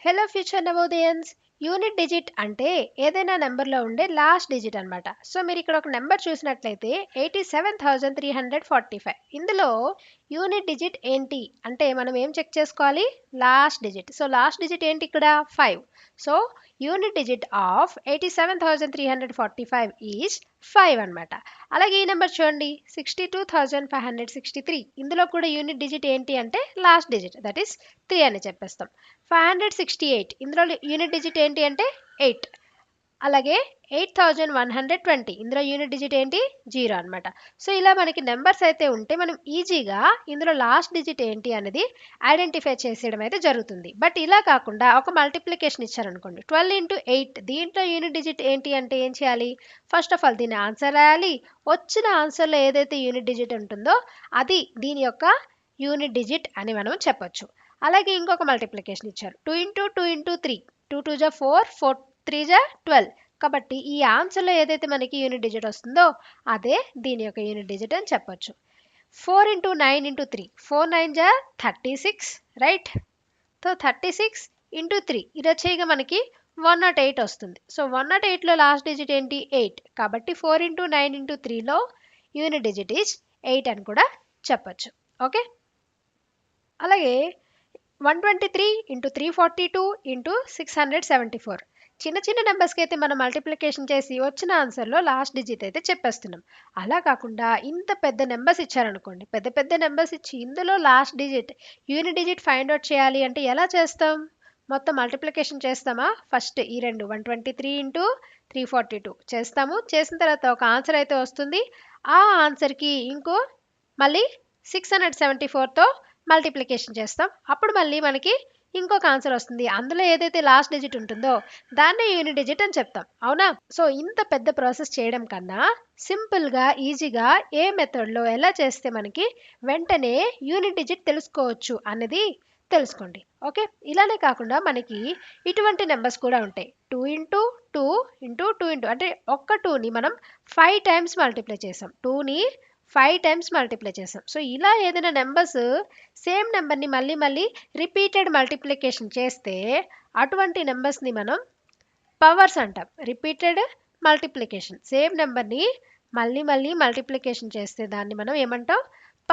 Hello future Navodayans. Unit digit అంటే ఏదైనా నెంబర్లో ఉండే లాస్ట్ డిజిట్ అనమాట. సో మీరు ఇక్కడ ఒక నెంబర్ చూసినట్లయితే 87,345. ఇందులో యూనిట్ డిజిట్ ఏంటి అంటే మనం ఏం చెక్ చేసుకోవాలి? Last digit. So last digit ఏంటి ఇక్కడ? 5. So unit digit of 87,345 is 5 అనమాట. అలాగే ఈ నెంబర్ చూడండి 62,563. ఇందులో కూడా యూనిట్ డిజిట్ ఏంటి అంటే లాస్ట్ డిజిట్, దట్ ఈస్ 3 అని చెప్పేస్తాం. 568 ఇందులో యూనిట్ డిజిట్ ఏంటి అంటే 8. అలాగే 8,120 ఇందులో యూనిట్ డిజిట్ ఏంటి? 0 అనమాట. సో ఇలా మనకి నెంబర్స్ అయితే ఉంటే మనం ఈజీగా ఇందులో లాస్ట్ డిజిట్ ఏంటి అనేది ఐడెంటిఫై చేసేయడం అయితే జరుగుతుంది. బట్ ఇలా కాకుండా ఒక మల్టిప్లికేషన్ ఇచ్చారనుకోండి 12 ఇంటూ 8, దీంట్లో యూనిట్ డిజిట్ ఏంటి అంటే ఏం చేయాలి? ఫస్ట్ ఆఫ్ ఆల్ దీన్ని ఆన్సర్ రాయాలి. వచ్చిన ఆన్సర్లో ఏదైతే యూనిట్ డిజిట్ ఉంటుందో అది దీని యొక్క యూనిట్ డిజిట్ అని మనం చెప్పొచ్చు. అలాగే ఇంకొక మల్టిప్లికేషన్ ఇచ్చారు 2 ఇంటూ 2 ఇంటూ 3, 2 2 జా 4, 4 3 జా 12. కాబట్టి ఈ ఆన్సర్లో ఏదైతే మనకి యూనిట్ డిజిట్ వస్తుందో అదే దీని యొక్క యూనిట్ డిజిట్ అని చెప్పొచ్చు. 4 ఇంటూ 9 ఇంటూ 3, 4 9 జా 36, రైట్? సో 36 ఇంటూ 3 ఇలా చేయగా మనకి 108 వస్తుంది. సో 108లో లాస్ట్ డిజిట్ ఏంటి? 8. కాబట్టి 4 ఇంటూ 9 ఇంటూ 3లో యూనిట్ డిజిట్ ఈజ్ 8 అని కూడా చెప్పొచ్చు. ఓకే, అలాగే 123 ఇంటూ 342 ఇంటూ 674. చిన్న చిన్న నెంబర్స్కి అయితే మనం మల్టిప్లికేషన్ చేసి వచ్చిన ఆన్సర్లో లాస్ట్ డిజిట్ అయితే చెప్పేస్తున్నాం. అలా కాకుండా ఇంత పెద్ద నెంబర్స్ ఇచ్చారనుకోండి, పెద్ద పెద్ద నెంబర్స్ ఇచ్చి ఇందులో last digit unit digit find out చేయాలి అంటే ఎలా చేస్తాం? మొత్తం మల్టిప్లికేషన్ చేస్తామా? ఫస్ట్ ఈ రెండు 123 ఇంటూ 342 చేస్తాము. చేసిన తర్వాత ఒక ఆన్సర్ అయితే వస్తుంది. ఆ ఆన్సర్కి ఇంకో మళ్ళీ 674తో మల్టిప్లికేషన్ చేస్తాం. అప్పుడు మళ్ళీ మనకి ఇంకొక ఆన్సర్ వస్తుంది. అందులో ఏదైతే లాస్ట్ డిజిట్ ఉంటుందో దాన్నే యూనిట్ డిజిట్ అని చెప్తాం, అవునా? సో ఇంత పెద్ద ప్రాసెస్ చేయడం కన్నా సింపుల్గా ఈజీగా ఏ మెథడ్లో ఎలా చేస్తే మనకి వెంటనే యూనిట్ డిజిట్ తెలుసుకోవచ్చు అన్నది తెలుసుకోండి. ఓకే, ఇలానే కాకుండా మనకి ఇటువంటి నెంబర్స్ కూడా ఉంటాయి. 2 ఇంటూ 2 ఇంటూ 2 ఇంటూ అంటే ఒక్క 2ని మనం 5 టైమ్స్ మల్టిప్లై చేసాం. 2ని 5 టైమ్స్ మల్టిప్లై చేసాం. సో ఇలా ఏదైనా నెంబర్స్ సేమ్ నెంబర్ని మళ్ళీ మళ్ళీ రిపీటెడ్ మల్టిప్లికేషన్ చేస్తే అటువంటి నెంబర్స్ని మనం పవర్స్ అంటాం. రిపీటెడ్ మల్టిప్లికేషన్, సేమ్ నెంబర్ని మళ్ళీ మళ్ళీ మల్టిప్లికేషన్ చేస్తే దాన్ని మనం ఏమంటాం?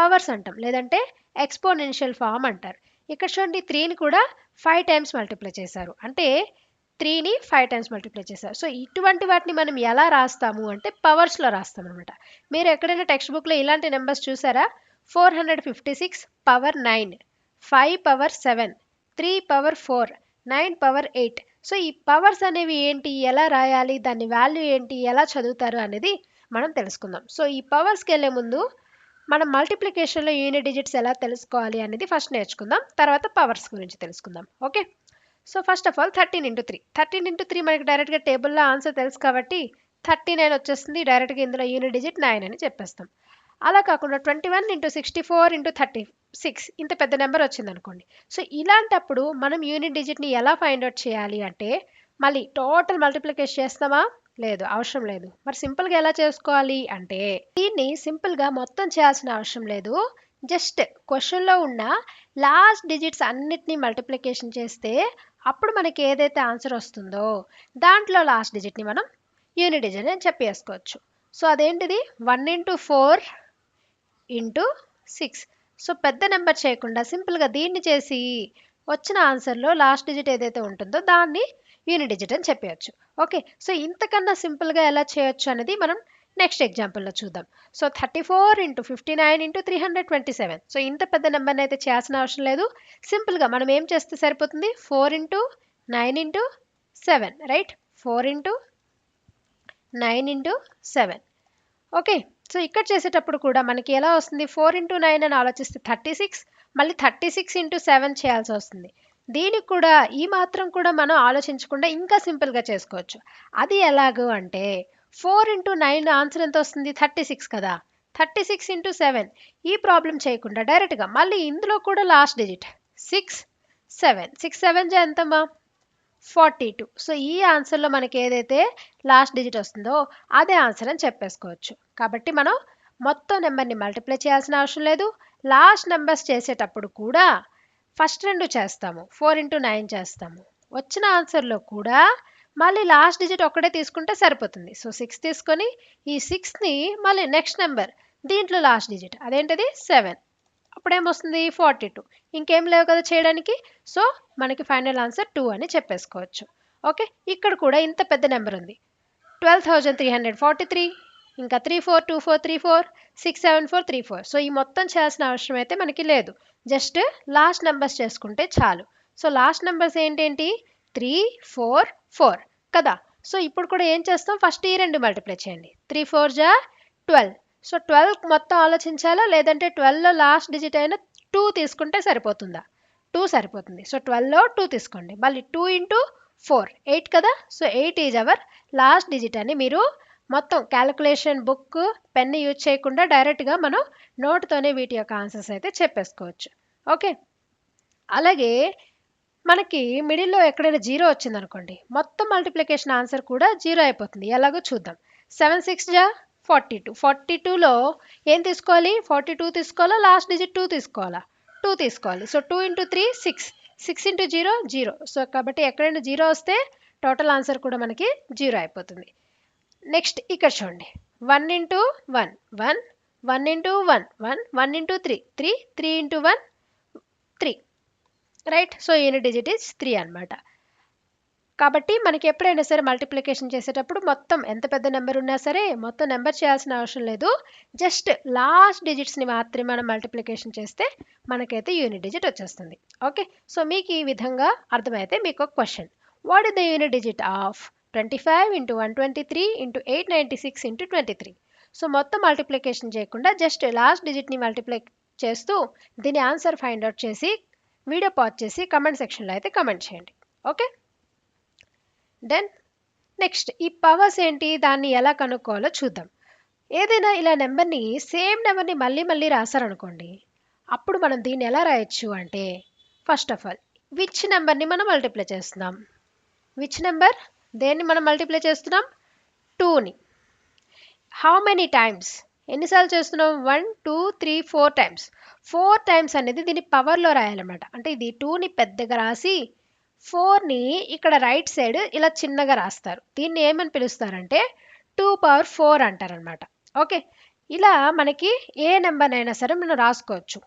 పవర్స్ అంటాం, లేదంటే ఎక్స్పోనెన్షియల్ ఫామ్ అంటారు. ఇక్కడ చూడండి 3ని కూడా 5 టైమ్స్ మల్టిప్లై చేశారు, అంటే 3ని 5 టైమ్స్ మల్టిప్లై చేశారు. సో ఇటువంటి వాటిని మనం ఎలా రాస్తాము అంటే పవర్స్లో రాస్తాం అనమాట. మీరు ఎక్కడైనా టెక్స్ట్ బుక్లో ఇలాంటి నెంబర్స్ చూసారా? 456 power 9, 5 power 7, 3 power 4, 9 power 8. So ఈ పవర్స్ అనేవి ఏంటి, ఎలా రాయాలి, దాని వాల్యూ ఏంటి, ఎలా చదువుతారు అనేది మనం తెలుసుకుందాం. సో ఈ పవర్స్కి వెళ్ళే ముందు మనం మల్టిప్లికేషన్లో యూనిట్ డిజిట్స్ ఎలా తెలుసుకోవాలి అనేది ఫస్ట్ నేర్చుకుందాం. తర్వాత పవర్స్ గురించి తెలుసుకుందాం. Okay, so first of all 13 into 3. 13 into 3 మనకి డైరెక్ట్గా టేబుల్లో ఆన్సర్ తెలుసు కాబట్టి 39 వచ్చేస్తుంది. డైరెక్ట్గా ఇందులో యూనిట్ డిజిట్ 9 అని చెప్పేస్తాం. అలా కాకుండా 21 ఇంటూ 64 ఇంటూ 36 ఇంత పెద్ద నెంబర్ వచ్చింది అనుకోండి. సో ఇలాంటప్పుడు మనం యూనిట్ డిజిట్ని ఎలా ఫైండ్ అవుట్ చేయాలి అంటే మళ్ళీ టోటల్ మల్టిప్లికేషన్ చేస్తామా? లేదు, అవసరం లేదు. మరి సింపుల్గా ఎలా చేసుకోవాలి అంటే దీన్ని సింపుల్గా మొత్తం చేయాల్సిన అవసరం లేదు. జస్ట్ క్వశ్చన్లో ఉన్న లాస్ట్ డిజిట్స్ అన్నిటినీ మల్టిప్లికేషన్ చేస్తే అప్పుడు మనకి ఏదైతే ఆన్సర్ వస్తుందో దాంట్లో లాస్ట్ డిజిట్ని మనం యూనిట్ డిజిట్ అని చెప్పేసుకోవచ్చు. సో అదేంటిది 1 ఇంటూ 4 ఇంటూ 6. సో పెద్ద నెంబర్ చేయకుండా సింపుల్గా దీన్ని చేసి వచ్చిన ఆన్సర్లో లాస్ట్ డిజిట్ ఏదైతే ఉంటుందో దాన్ని యూనిట్ డిజిట్ అని చెప్పవచ్చు. ఓకే, సో ఇంతకన్నా సింపుల్గా ఎలా చేయొచ్చు అనేది మనం నెక్స్ట్ ఎగ్జాంపుల్లో చూద్దాం. So 34 into 59 into 327. సో ఇంత పెద్ద నెంబర్ని అయితే చేయాల్సిన అవసరం లేదు. సింపుల్గా మనం ఏం చేస్తే సరిపోతుంది? 4 into 9 into 7, right? 4 into 9 into 7. Okay, so ఇక్కడ చేసేటప్పుడు కూడా మనకి ఎలా వస్తుంది? 4 ఇంటూ 9 అని ఆలోచిస్తే 36, మళ్ళీ 36 ఇంటూ 7 చేయాల్సి వస్తుంది. దీనికి కూడా ఈ మాత్రం కూడా మనం ఆలోచించకుండా ఇంకా సింపుల్గా చేసుకోవచ్చు. అది ఎలాగో అంటే 4 ఇంటూ 9 ఆన్సర్ ఎంత వస్తుంది? 36 కదా. 36 ఇంటూ 7 ఈ ప్రాబ్లం చేయకుండా డైరెక్ట్గా మళ్ళీ ఇందులో కూడా లాస్ట్ డిజిట్ 6 7, 6 7 జా ఎంతమ్మా? 42. సో ఈ ఆన్సర్లో మనకి ఏదైతే లాస్ట్ డిజిట్ వస్తుందో అదే ఆన్సర్ అని చెప్పేసుకోవచ్చు. కాబట్టి మనం మొత్తం నెంబర్ని మల్టిప్లై చేయాల్సిన అవసరం లేదు. లాస్ట్ నెంబర్స్ చేసేటప్పుడు కూడా ఫస్ట్ రెండు చేస్తాము, 4 ఇంటూ 9 చేస్తాము. వచ్చిన ఆన్సర్లో కూడా మళ్ళీ లాస్ట్ డిజిట్ ఒక్కటే తీసుకుంటే సరిపోతుంది. సో 6 తీసుకొని ఈ 6ని మళ్ళీ నెక్స్ట్ నెంబర్ దీంట్లో లాస్ట్ డిజిట్ అదేంటది 7, అప్పుడేమొస్తుంది 42. ఇంకేం లేవు కదా చేయడానికి. సో మనకి ఫైనల్ ఆన్సర్ 2 అని చెప్పేసుకోవచ్చు. ఓకే, ఇక్కడ కూడా ఇంత పెద్ద నెంబర్ ఉంది 12,343, ఇంకా 342434, 67434. సో ఈ మొత్తం చేయాల్సిన అవసరం అయితే మనకి లేదు, జస్ట్ లాస్ట్ నెంబర్స్ చేసుకుంటే చాలు. సో లాస్ట్ నెంబర్స్ ఏంటేంటి 3, 4, 4 కదా. సో ఇప్పుడు కూడా ఏం చేస్తాం, ఫస్ట్ ఈ రెండు మల్టిప్లై చేయండి. 3 4 జా 12. సో 12 మొత్తం ఆలోచించాలా, లేదంటే 12లో లాస్ట్ డిజిట్ అయినా 2 తీసుకుంటే సరిపోతుందా? 2 సరిపోతుంది. సో 12లో 2 తీసుకోండి. మళ్ళీ 2 ఇంటూ 4 8 కదా. So 8 is our last digit అని మీరు మొత్తం క్యాలిక్యులేషన్ బుక్ పెన్ యూజ్ చేయకుండా డైరెక్ట్గా మనం నోట్తోనే వీటి యొక్క ఆన్సర్స్ అయితే చెప్పేసుకోవచ్చు. ఓకే, అలాగే మనకి మిడిల్లో ఎక్కడైనా జీరో వచ్చిందనుకోండి, మొత్తం మల్టిప్లికేషన్ ఆన్సర్ కూడా జీరో అయిపోతుంది. ఎలాగో చూద్దాం. 7 6 జా 42. 42లో ఏం తీసుకోవాలి, 42 తీసుకోవాలా, లాస్ట్ డిజిట్ 2 తీసుకోవాలా, 2 తీసుకోవాలి. So 2 into 3 6, 6 into 0 0. సో కాబట్టి ఎక్కడైనా జీరో వస్తే టోటల్ ఆన్సర్ కూడా మనకి జీరో అయిపోతుంది. నెక్స్ట్ ఇక్కడ చూడండి, 1 into 1 1, 1 into 1 1, 1 into 3 3, 3 into 1 3, right. So unit digit is 3 అనమాట. కాబట్టి మనకి ఎప్పుడైనా సరే మల్టిప్లికేషన్ చేసేటప్పుడు మొత్తం ఎంత పెద్ద నెంబర్ ఉన్నా సరే మొత్తం నెంబర్ చేయాల్సిన అవసరం లేదు, జస్ట్ లాస్ట్ డిజిట్స్ని మాత్రమే మనం మల్టిప్లికేషన్ చేస్తే మనకైతే యూనిట్ డిజిట్ వచ్చేస్తుంది. ఓకే, సో మీకు ఈ విధంగా అర్థమైతే మీకు ఒక question, what is the unit digit of 25 into 123 into 896 into 23? So మొత్తం మల్టిప్లికేషన్ చేయకుండా జస్ట్ లాస్ట్ డిజిట్ని మల్టిప్లై చేస్తూ దీని ఆన్సర్ ఫైండ్ అవుట్ చేసి వీడియో పాజ్ చేసి కమెంట్ సెక్షన్లో అయితే కమెంట్ చేయండి. ఓకే, దెన్ నెక్స్ట్ ఈ పవర్స్ ఏంటి, దాన్ని ఎలా కనుక్కోవాలో చూద్దాం. ఏదైనా ఇలా నెంబర్ని సేమ్ నెంబర్ని మళ్ళీ మళ్ళీ రాశారనుకోండి, అప్పుడు మనం దీన్ని ఎలా రాయొచ్చు అంటే, ఫస్ట్ ఆఫ్ ఆల్ విచ్ నెంబర్ని మనం మల్టిప్లై చేస్తున్నాం, విచ్ నెంబర్ దేన్ని మనం మల్టిప్లై చేస్తున్నాం 2ని. హౌ మెనీ టైమ్స్, ఎన్నిసార్లు చేస్తున్నాం 1 2 3 4 టైమ్స్. 4 టైమ్స్ అనేది దీన్ని పవర్లో రాయాలన్నమాట. అంటే ఇది 2ని పెద్దగా రాసి 4ని ఇక్కడ రైట్ సైడ్ ఇలా చిన్నగా రాస్తారు. దీన్ని ఏమని పిలుస్తారంటే 2 పవర్ 4 అంటారనమాట. ఓకే, ఇలా మనకి ఏ నెంబర్ అయినా సరే మనం రాసుకోవచ్చు.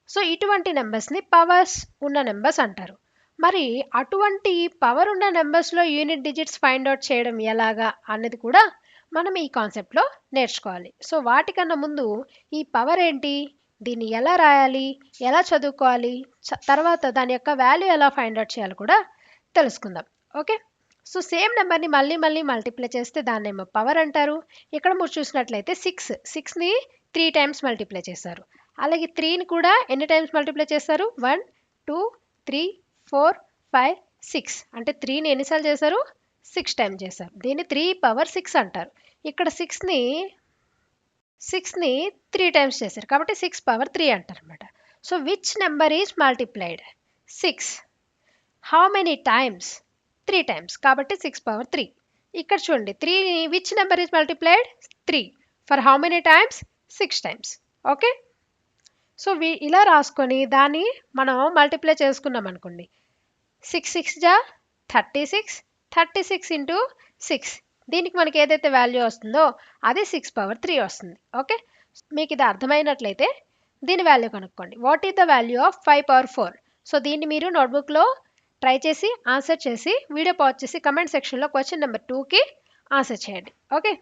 సో ఇటువంటి నెంబర్స్ని పవర్స్ ఉన్న నెంబర్స్ అంటారు. మరి అటువంటి పవర్ ఉన్న నెంబర్స్లో యూనిట్ డిజిట్స్ ఫైండ్ అవుట్ చేయడం ఎలాగా అన్నది కూడా మనం ఈ కాన్సెప్ట్లో నేర్చుకోవాలి. సో వాటికన్నా ముందు ఈ పవర్ ఏంటి, దీన్ని ఎలా రాయాలి, ఎలా చదువుకోవాలి, తర్వాత దాని యొక్క వాల్యూ ఎలా ఫైండ్ అవుట్ చేయాలి కూడా తెలుసుకుందాం. ఓకే, సో సేమ్ నెంబర్ని మళ్ళీ మళ్ళీ మల్టిప్లై చేస్తే దాన్నేమో పవర్ అంటారు. ఇక్కడ మీరు చూసినట్లయితే 6ని 3 టైమ్స్ మల్టిప్లై చేశారు. అలాగే 3ని కూడా ఎన్ని టైమ్స్ మల్టిప్లై చేశారు 1 2 3 4 5 6, అంటే 3ని ఎన్నిసార్లు చేశారు 6 టైమ్స్ చేశారు. దీన్ని 3 పవర్ 6 అంటారు. ఇక్కడ 6ని 3 టైమ్స్ చేశారు కాబట్టి 6 పవర్ 3 అంటారు అనమాట. So which number is multiplied 6, how many times 3 times కాబట్టి 6 పవర్ 3. ఇక్కడ చూడండి 3ని which number is multiplied 3, for how many times 6 times. Okay, so ఇలా రాసుకొని దాన్ని మనం మల్టిప్లై చేసుకున్నాం అనుకోండి, 6 6 జా 36, 36 ఇంటూ 6, దీనికి మనకి ఏదైతే వాల్యూ వస్తుందో అది 6 పవర్ 3 వస్తుంది. ఓకే, మీకు ఇది అర్థమైనట్లయితే దీని వాల్యూ కనుక్కోండి. What is the value of 5 power 4? So దీన్ని మీరు నోట్బుక్లో ట్రై చేసి ఆన్సర్ చేసి వీడియో పాజ్ చేసి కమెంట్ సెక్షన్లో క్వశ్చన్ నెంబర్ 2కి ఆన్సర్ చేయండి. ఓకే,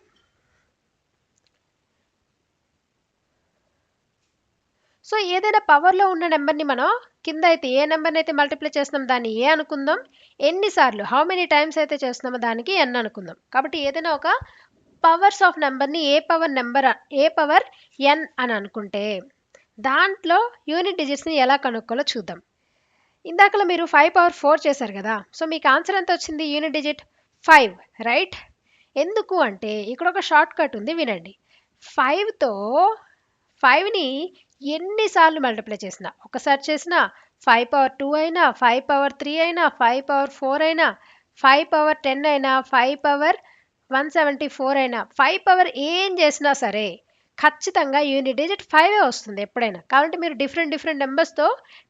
సో ఏదైనా పవర్లో ఉన్న నెంబర్ని మనం కింద అయితే ఏ నెంబర్ని అయితే మల్టిప్లై చేస్తున్నాం దాన్ని ఏ అనుకుందాం, ఎన్నిసార్లు హౌ మెనీ టైమ్స్ అయితే చేస్తున్నామో దానికి ఎన్ అనుకుందాం. కాబట్టి ఏదైనా ఒక పవర్స్ ఆఫ్ నెంబర్ని ఏ పవర్ ఎన్ అని అనుకుంటే దాంట్లో యూనిట్ డిజిట్స్ని ఎలా కనుక్కోవాలో చూద్దాం. ఇందాకలో మీరు 5 పవర్ 4 చేశారు కదా, సో మీకు ఆన్సర్ ఎంత వచ్చింది యూనిట్ డిజిట్ 5, రైట్. ఎందుకు అంటే ఇక్కడ ఒక షార్ట్ కట్ ఉంది, వినండి. 5తో 5ని ఎన్నిసార్లు మల్టిప్లై చేసినా, ఒకసారి చేసినా 5 పవర్ 2 అయినా 5 పవర్ 3 అయినా 5 పవర్ 4 అయినా 5 పవర్ 10 అయినా 5 పవర్ 174 అయినా 5 పవర్ ఏం చేసినా సరే ఖచ్చితంగా యూనిట్ డిజిట్ 5 వస్తుంది ఎప్పుడైనా. కాబట్టి మీరు డిఫరెంట్ నెంబర్స్తో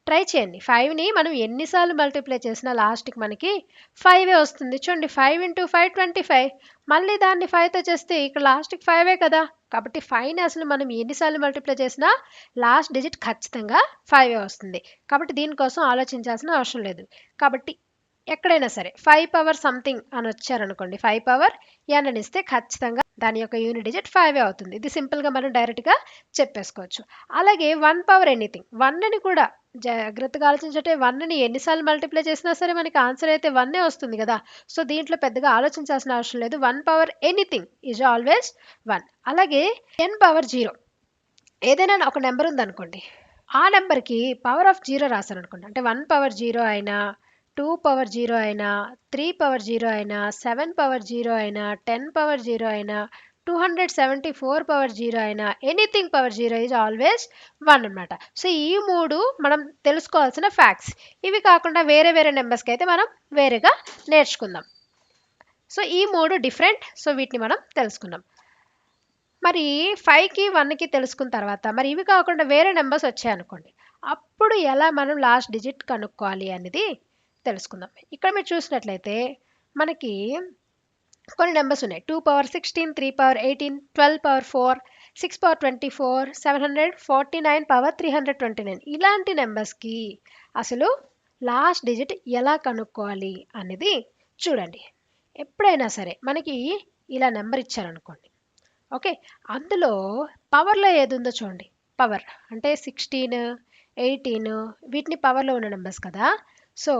ట్రై చేయండి. 5ని మనం ఎన్నిసార్లు మల్టిప్లై చేసినా లాస్ట్కి మనకి 5 వస్తుంది. చూడండి 5 ఇంటూ 5 25. మళ్ళీ దాన్ని 5తో చేస్తే ఇక్కడ లాస్ట్కి 5 కదా. కాబట్టి 5ని అసలు మనం ఎన్నిసార్లు మల్టిప్లై చేసినా లాస్ట్ డిజిట్ ఖచ్చితంగా 5 వస్తుంది. కాబట్టి దీనికోసం ఆలోచించాల్సిన అవసరం లేదు. కాబట్టి ఎక్కడైనా సరే 5 పవర్ సంథింగ్ అని వచ్చారనుకోండి, 5 పవర్ n అని ఇస్తే ఖచ్చితంగా దాని యొక్క యూనిట్ డిజిట్ 5 అవుతుంది. ఇది సింపుల్గా మనం డైరెక్ట్గా చెప్పేసుకోవచ్చు. అలాగే 1 పవర్ ఎనీథింగ్, 1ని కూడా జాగ్రత్తగా ఆలోచించటే 1ని ఎన్నిసార్లు మల్టిప్లై చేసినా సరే మనకి ఆన్సర్ అయితే 1 వస్తుంది కదా. సో దీంట్లో పెద్దగా ఆలోచించాల్సిన అవసరం లేదు. 1 పవర్ ఎనీథింగ్ ఈజ్ ఆల్వేస్ 1. అలాగే n పవర్ 0, ఏదైనా ఒక నెంబర్ ఉందనుకోండి, ఆ నెంబర్కి పవర్ ఆఫ్ 0 రాశారనుకోండి, అంటే 1 పవర్ 0 అయినా, 2 పవర్ 0 అయినా, 3 పవర్ 0 అయినా, 7 పవర్ 0 అయినా, 10 పవర్ 0 అయినా, 274 పవర్ 0 అయినా, ఎనీథింగ్ పవర్ 0 ఈజ్ ఆల్వేస్ 1 అనమాట. సో ఈ 3 మనం తెలుసుకోవాల్సిన ఫ్యాక్ట్స్. ఇవి కాకుండా వేరే నెంబర్స్కి అయితే మనం వేరేగా నేర్చుకుందాం. సో ఈ 3 డిఫరెంట్. సో వీటిని మనం తెలుసుకున్నాం. మరి 5కి 1కి తెలుసుకున్న తర్వాత మరి ఇవి కాకుండా వేరే నెంబర్స్ వచ్చాయనుకోండి, అప్పుడు ఎలా మనం లాస్ట్ డిజిట్ కనుక్కోవాలి అనేది తెలుసుకుందాం. ఇక్కడ మీరు చూసినట్లయితే మనకి కొన్ని నెంబర్స్ ఉన్నాయి. 2 power 16, 3 power 18, 12 power 4, 6 power 24, 749 power 329. ఇలాంటి నెంబర్స్కి అసలు లాస్ట్ డిజిట్ ఎలా కనుక్కోవాలి అనేది చూడండి. ఎప్పుడైనా సరే మనకి ఇలా నెంబర్ ఇచ్చారనుకోండి, ఓకే, అందులో పవర్లో ఏది ఉందో చూడండి. పవర్ అంటే 16, 18 వీటిని పవర్లో ఉన్న నెంబర్స్ కదా. సో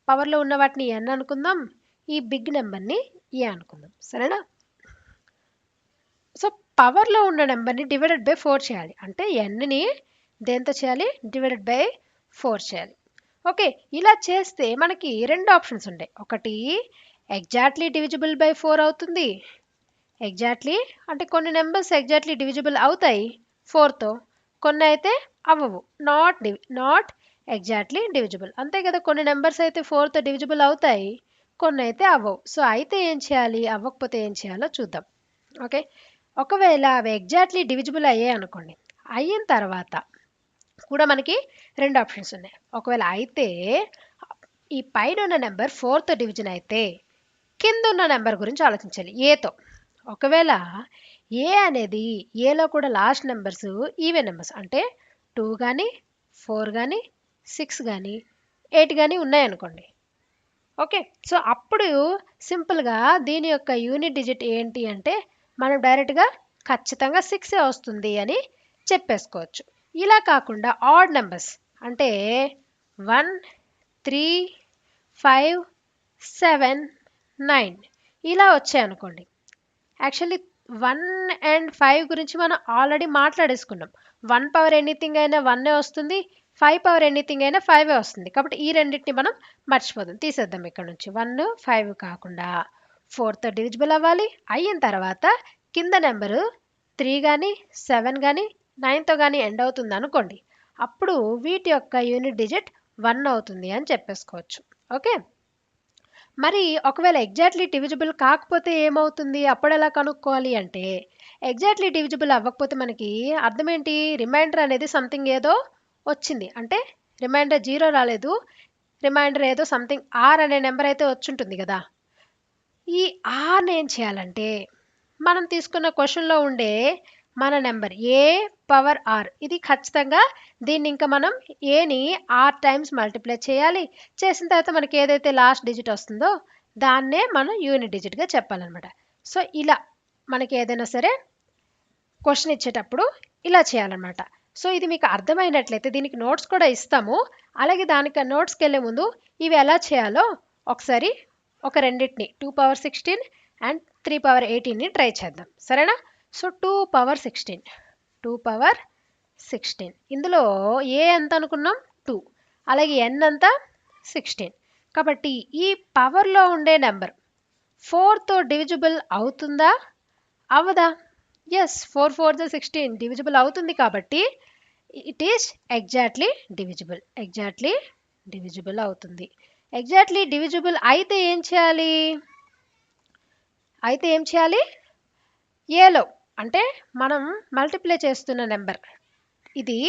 పవర్లో ఉన్న వాటిని n అనుకుందాం, ఈ బిగ్ నెంబర్ని ఏ అనుకుందాం, సరేనా. సో పవర్లో ఉన్న నెంబర్ని డివైడెడ్ బై 4 చేయాలి. అంటే nని దేంతో చేయాలి, డివైడెడ్ బై 4 చేయాలి. ఓకే, ఇలా చేస్తే మనకి రెండు ఆప్షన్స్ ఉంటాయి. ఒకటి ఎగ్జాక్ట్లీ డివిజిబుల్ బై 4 అవుతుంది. ఎగ్జాక్ట్లీ అంటే కొన్ని నెంబర్స్ ఎగ్జాక్ట్లీ డివిజిబుల్ అవుతాయి 4తో, కొన్ని అయితే అవ్వవు, నాట్ ఎగ్జాక్ట్లీ డివిజిబుల్. అంతే కదా, కొన్ని నెంబర్స్ అయితే 4తో డివిజిబుల్ అవుతాయి, కొన్ని అయితే అవ్వవు. సో అయితే ఏం చేయాలి, అవ్వకపోతే ఏం చేయాలో చూద్దాం. ఓకే, ఒకవేళ అవి ఎగ్జాక్ట్లీ డివిజిబుల్ అయ్యాయి అనుకోండి, అయిన తర్వాత కూడా మనకి రెండు ఆప్షన్స్ ఉన్నాయి. ఒకవేళ అయితే ఈ పైన ఉన్న నెంబర్ 4తో డివిజన్ అయితే కింద ఉన్న నెంబర్ గురించి ఆలోచించాలి, ఏతో. ఒకవేళ ఏ అనేది ఏలో కూడా లాస్ట్ నెంబర్స్ ఈవెన్ నెంబర్స్ అంటే 2 కానీ 4 కానీ 6 కానీ 8 కానీ ఉన్నాయనుకోండి, ఓకే, సో అప్పుడు సింపుల్గా దీని యొక్క యూనిట్ డిజిట్ ఏంటి అంటే మనం డైరెక్ట్గా ఖచ్చితంగా 6 వస్తుంది అని చెప్పేసుకోవచ్చు. ఇలా కాకుండా ఆడ్ నెంబర్స్ అంటే 1, 3, 5, 7, 9 ఇలా వచ్చాయనుకోండి, యాక్చువల్లీ 1 and 5 గురించి మనం ఆల్రెడీ మాట్లాడేసుకున్నాం. 1 పవర్ ఎనీథింగ్ అయినా 1 వస్తుంది, 5 పవర్ ఎనీథింగ్ అయినా 5 వస్తుంది. కాబట్టి ఈ రెండింటిని మనం మర్చిపోదాం, తీసేద్దాం ఇక్కడ నుంచి. 1, 5 కాకుండా 4తో డివిజిబుల్ అవ్వాలి. అయిన తర్వాత కింద నెంబరు 3 కానీ 7 కానీ 9తో కానీ ఎండ్ అవుతుంది అనుకోండి, అప్పుడు వీటి యొక్క యూనిట్ డిజిట్ 1 అవుతుంది అని చెప్పేసుకోవచ్చు. ఓకే, మరి ఒకవేళ ఎగ్జాక్ట్లీ డివిజిబుల్ కాకపోతే ఏమవుతుంది, అప్పుడు ఎలా కనుక్కోవాలి అంటే ఎగ్జాక్ట్లీ డివిజిబుల్ అవ్వకపోతే మనకి అర్థం ఏంటి, రిమైండర్ అనేది సంథింగ్ ఏదో వచ్చింది, అంటే రిమైండర్ 0 రాలేదు, రిమైండర్ ఏదో సంథింగ్ r అనే నెంబర్ అయితే వచ్చుంటుంది కదా. ఈ r ఏం చేయాలంటే మనం తీసుకున్న క్వశ్చన్లో ఉండే మన నెంబర్ ఏ పవర్ r, ఇది ఖచ్చితంగా దీన్ని ఇంకా మనం ఏని r టైమ్స్ మల్టిప్లై చేయాలి. చేసిన తర్వాత మనకి ఏదైతే లాస్ట్ డిజిట్ వస్తుందో దాన్నే మనం యూనిట్ డిజిట్గా చెప్పాలన్నమాట. సో ఇలా మనకి ఏదైనా సరే క్వశ్చన్ ఇచ్చేటప్పుడు ఇలా చేయాలన్నమాట. సో ఇది మీకు అర్థమైనట్లయితే దీనికి నోట్స్ కూడా ఇస్తాము. అలాగే దానికి నోట్స్కి వెళ్ళే ముందు ఇవి ఎలా చేయాలో ఒకసారి ఒక రెండింటిని 2 పవర్ 16 అండ్ 3 పవర్ 18ని ట్రై చేద్దాం, సరేనా. సో 2 పవర్ 16 ఇందులో ఏ ఎంత అనుకున్నాం 2, అలాగే n అంతా 16. కాబట్టి ఈ పవర్లో ఉండే నెంబర్ 4తో డివిజిబుల్ అవుతుందా అవ్వదా, ఎస్ 4 4 16 డివిజిబుల్ అవుతుంది. కాబట్టి ఇట్ ఈస్ ఎగ్జాక్ట్లీ డివిజిబుల్ అవుతుంది. ఎగ్జాక్ట్లీ డివిజిబుల్ అయితే ఏం చేయాలి, ఏలో అంటే మనం మల్టిప్లై చేస్తున్న నెంబర్ ఇది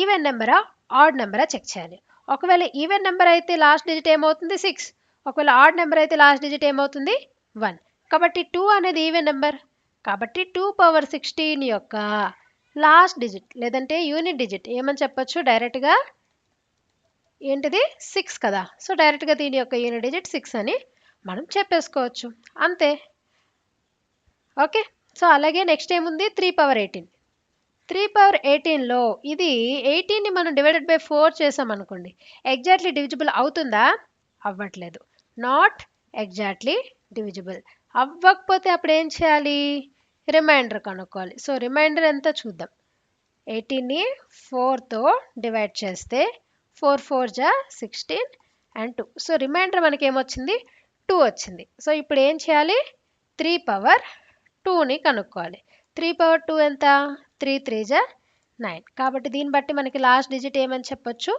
ఈవెన్ నెంబరా ఆడ్ నెంబరా చెక్ చేయాలి. ఒకవేళ ఈవెన్ నెంబర్ అయితే లాస్ట్ డిజిట్ ఏమవుతుంది 6, ఒకవేళ ఆడ్ నెంబర్ అయితే లాస్ట్ డిజిట్ ఏమవుతుంది 1. కాబట్టి 2 అనేది ఈవెన్ నెంబర్, కాబట్టి 2 పవర్ 16 యొక్క లాస్ట్ డిజిట్ లేదంటే యూనిట్ డిజిట్ ఏమని చెప్పొచ్చు డైరెక్ట్గా, ఏంటిది 6 కదా. సో డైరెక్ట్గా దీని యొక్క యూనిట్ డిజిట్ 6 అని మనం చెప్పేసుకోవచ్చు, అంతే. ఓకే, సో అలాగే నెక్స్ట్ ఏముంది 3 పవర్ 18. 3 పవర్ 18లో ఇది 18ని మనం డివైడెడ్ బై 4 చేసామనుకోండి, ఎగ్జాక్ట్లీ డివిజిబుల్ అవుతుందా? అవ్వట్లేదు, నాట్ ఎగ్జాక్ట్లీ డివిజిబుల్. అవ్వకపోతే అప్పుడు ఏం చేయాలి? రిమైండర్ కనుక్కోవాలి. సో రిమైండర్ ఎంత చూద్దాం. 18ని 4తో డివైడ్ చేస్తే 4 4 జా 16 అండ్ 2. సో రిమైండర్ మనకి ఏమొచ్చింది 2 వచ్చింది. సో ఇప్పుడు ఏం చేయాలి? 3 పవర్ 2ని కనుక్కోవాలి. 3 పవర్ 2 ఎంత? 3 3 జా 9. కాబట్టి దీన్ని బట్టి మనకి లాస్ట్ డిజిట్ ఏమని చెప్పొచ్చు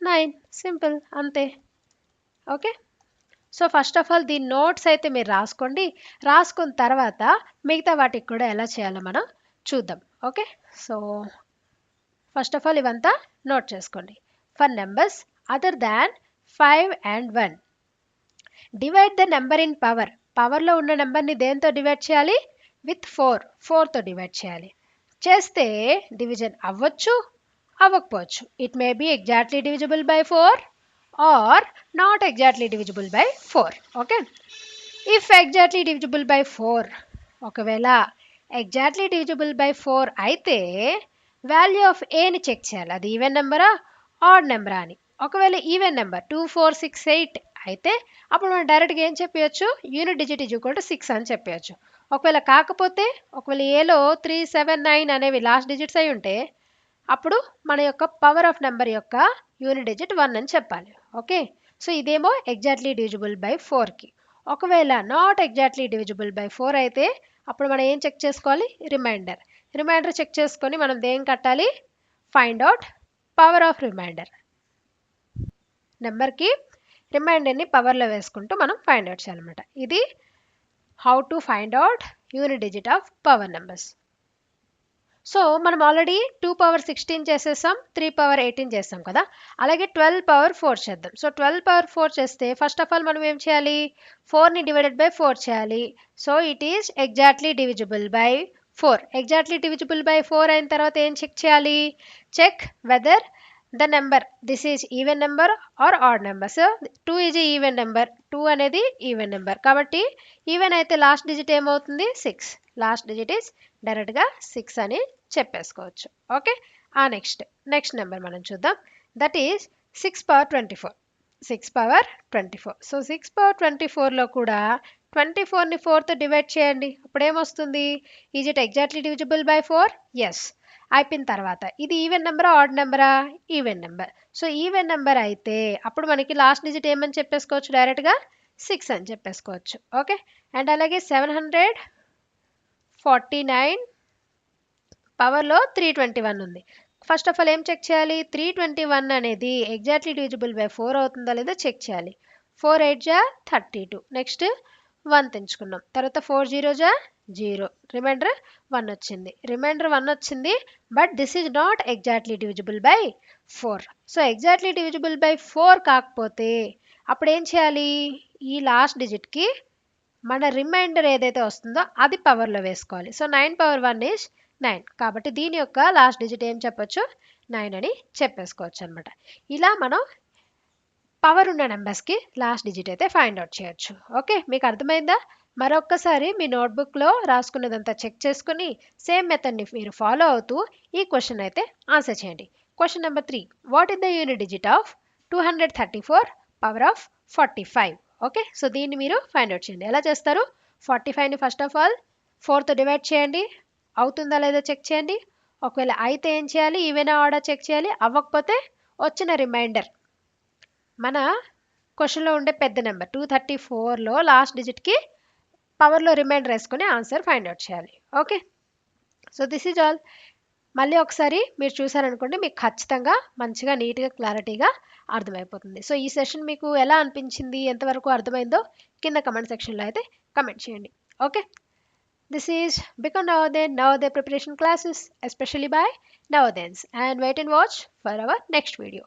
9. సింపుల్, అంతే. Okay, so first of all దీని నోట్స్ అయితే మీరు రాసుకోండి. రాసుకున్న తర్వాత మిగతా వాటికి కూడా ఎలా చేయాలో మనం చూద్దాం. Okay, so first of all ఇవంతా నోట్ చేసుకోండి. For numbers other than 5 and 1, divide the number in power. పవర్లో ఉన్న నెంబర్ని దేంతో డివైడ్ చేయాలి? విత్ 4. 4తో డివైడ్ చేయాలి. చేస్తే డివిజన్ అవ్వచ్చు, అవ్వకపోవచ్చు. It may be exactly divisible by 4 or not exactly divisible by 4. Okay, if exactly divisible by 4, ఒకవేళ exactly divisible by 4 అయితే వాల్యూ ఆఫ్ ఏని చెక్ చేయాలి, అది ఈవెన్ నెంబరా ఆడ్ నెంబరా అని. ఒకవేళ ఈవెన్ నెంబర్ 2 4 6 8 అయితే అప్పుడు మనం డైరెక్ట్గా ఏం చెప్పవచ్చు? Unit digit is equal to 6 అని చెప్పవచ్చు. ఒకవేళ కాకపోతే, ఒకవేళ ఏలో 3 7 9 అనేవి లాస్ట్ డిజిట్స్ అయి ఉంటే అప్పుడు మన యొక్క పవర్ ఆఫ్ నెంబర్ యొక్క యూనిట్ డిజిట్ 1 అని చెప్పాలి. ఓకే, సో ఇదేమో ఎగ్జాక్ట్లీ డివిజిబుల్ బై 4కి. ఒకవేళ నాట్ ఎగ్జాక్ట్లీ డివిజిబుల్ బై 4 అయితే అప్పుడు మనం ఏం చెక్ చేసుకోవాలి? రిమైండర్. రిమైండర్ చెక్ చేసుకొని మనం దేం కట్టాలి? Find out power of remainder. నెంబర్కి రిమైండర్ని పవర్లో వేసుకుంటూ మనం ఫైండ్ అవుట్ చేయాలన్నమాట. ఇది how to find out unit digit of power numbers. So మనం ఆల్రెడీ 2 పవర్ 16 చేసేసాం, 3 పవర్ 18 చేసాం కదా. అలాగే 12 పవర్ 4 చేద్దాం. సో 12 పవర్ 4 చేస్తే ఫస్ట్ ఆఫ్ ఆల్ మనం ఏం చేయాలి? 4ని డివైడెడ్ బై 4 చేయాలి. So it is exactly divisible by 4. Exactly divisible by 4 అయిన తర్వాత ఏం చెక్ చేయాలి? Check whether the number this is even number or odd number. So 2 is even number, 2 అనేది ఈవెన్ నెంబర్ కాబట్టి ఈవెన్ అయితే లాస్ట్ డిజిట్ ఏమవుతుంది 6. Last digit is డైరెక్ట్గా 6 అని చెప్పేసుకోవచ్చు. ఓకే, ఆ నెక్స్ట్ నెంబర్ మనం చూద్దాం. That is 6 power 24. 6 power 24. So 6 power 24లో కూడా 24ని 4తో డివైడ్ చేయండి. అప్పుడు ఏమొస్తుంది? Is it exactly divisible by 4? Yes. అయిపోయిన తర్వాత ఇది ఈవెన్ నెంబరా ఆడ్ నెంబరా? Even number. So even number అయితే అప్పుడు మనకి లాస్ట్ డిజిట్ ఏమని చెప్పేసుకోవచ్చు? డైరెక్ట్గా 6 అని చెప్పేసుకోవచ్చు. ఓకే, అండ్ అలాగే 749 పవర్లో 321 ఉంది. ఫస్ట్ ఆఫ్ ఆల్ ఏం చెక్ చేయాలి? 321 అనేది ఎగ్జాక్ట్లీ డివిజిబుల్ బై 4 అవుతుందా లేదా చెక్ చేయాలి. 4 8 జా 32. నెక్స్ట్ 1 తెంచుకున్నాం. తర్వాత 4 0 జా 0. రిమైండర్ 1 వచ్చింది. రిమైండర్ 1 వచ్చింది, but this is not exactly divisible by 4. So exactly divisible by 4 కాకపోతే అప్పుడు ఏం చేయాలి? ఈ లాస్ట్ డిజిట్కి మన రిమైండర్ ఏదైతే వస్తుందో అది పవర్లో వేసుకోవాలి. So 9 power 1 is 9. కాబట్టి దీని యొక్క లాస్ట్ డిజిట్ ఏం చెప్పొచ్చు? 9 అని చెప్పేసుకోవచ్చు అనమాట. ఇలా మనం పవర్ ఉన్న నెంబర్స్కి లాస్ట్ డిజిట్ అయితే ఫైండ్ అవుట్ చేయొచ్చు. ఓకే, మీకు అర్థమైందా? మరొక్కసారి మీ నోట్బుక్లో రాసుకున్నదంతా చెక్ చేసుకుని సేమ్ మెథడ్ని మీరు ఫాలో అవుతూ ఈ క్వశ్చన్ అయితే ఆన్సర్ చేయండి. Question number 3, what is the unit digit of 234 power of 45? Okay, so దీన్ని మీరు ఫైండ్ అవుట్ చేయండి. ఎలా చేస్తారు? 45ని ఫస్ట్ ఆఫ్ ఆల్ 4తో డివైడ్ చేయండి. అవుతుందా లేదా చెక్ చేయండి. ఒకవేళ అయితే ఏం చేయాలి? ఈవెన్ ఆర్డర్ చెక్ చేయాలి. అవ్వకపోతే వచ్చిన రిమైండర్ మన క్వశ్చన్లో ఉండే పెద్ద నెంబర్ 234లో లాస్ట్ డిజిట్కి పవర్లో రిమైండర్ వేసుకొని ఆన్సర్ ఫైండ్ అవుట్ చేయాలి. Okay, so this is all. మళ్ళీ ఒకసారి మీరు చూసారనుకోండి, మీకు ఖచ్చితంగా మంచిగా నీట్గా క్లారిటీగా అర్థమైపోతుంది. సో ఈ సెషన్ మీకు ఎలా అనిపించింది, ఎంతవరకు అర్థమైందో కింద కమెంట్ సెక్షన్లో అయితే కమెంట్ చేయండి. Okay, This is Become Navodaya preparation classes, especially by Navodayans. And wait and watch for our next video.